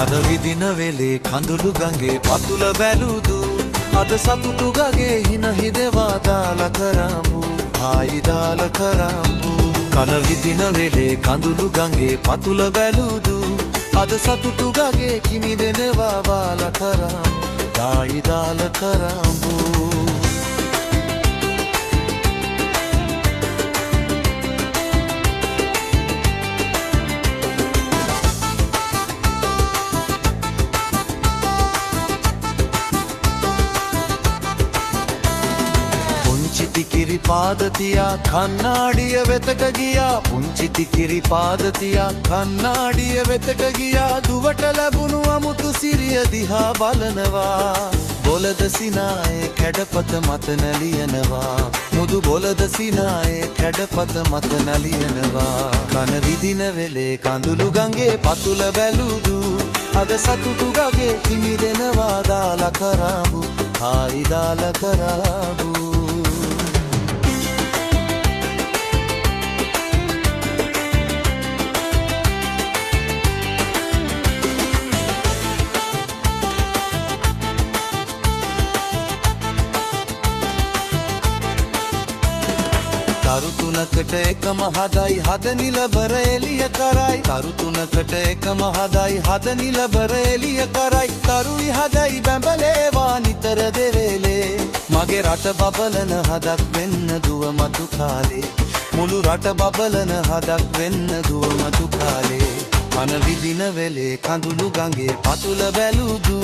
අද විදින වෙලේ කඳුළු ගඟේ පතුල බැලුදු අද සතුටු ගගේ හින හිදවා දාලා කරමු ආයි දාලා කරමු කන විදින වෙලේ කඳුළු ගඟේ පතුල බැලුදු අද සතුටු ගගේ කිමි දෙනවා වාලා කරමු ආයි දාලා කරමු කිරි පාදතියා කන්නාඩිය වෙතට ගියා පුංචි කිරි පාදතියා කන්නාඩිය වෙතට ගියා දුවට ලැබුණු අමුතු සිරිය දිහා බලනවා බොලද සිනායේ කැඩපත මත නැලියනවා මුදු බොලද සිනායේ කැඩපත මත නැලියනවා කන විදින වෙලේ කඳුළු ගඟේ පතුල බැලුදු අද සතුටු ගගේ කිමි දෙනවා දාලා කරමු ආයි දාලා කරමු තරු තුනකට එකම හදයි හද නිලබර එළිය කරයි තරු තුනකට එකම හදයි හද නිලබර එළිය කරයි තරුයි හදයි බැඹලේවා නිතර දෙවේලේ මගේ රට බබලන හදක් වෙන්න දුව මතු කාලේ මුළු රට බබලන හදක් වෙන්න දුව මතු කාලේ අන විදින වෙලේ කඳුළු ගඟේ පතුල බැලුදු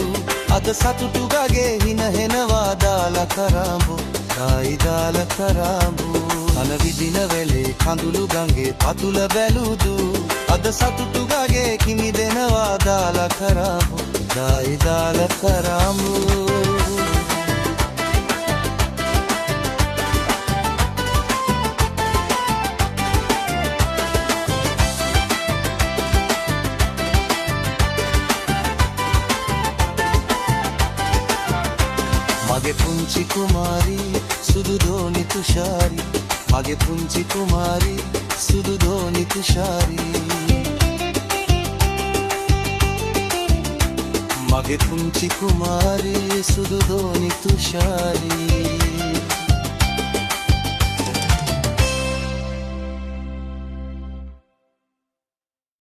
අද සතුටු ගගේ හින හෙනවා දාලා කරමු ආයි දාලා කරමු අන විදින වෙලේ කඳුළු ගඟේ පතුල බැලුදු අද සතුටු ගගේ කිමි දෙනවා දාලා කරමු ආයි දාලා කරමු මගේ පුංචි කුමාරි සුදු දෝනි තුෂාරි මගේ පුංචි කුමාරි සුදු දෝනි තුෂාරි මගේ පුංචි කුමාරි සුදු දෝනි තුෂාරි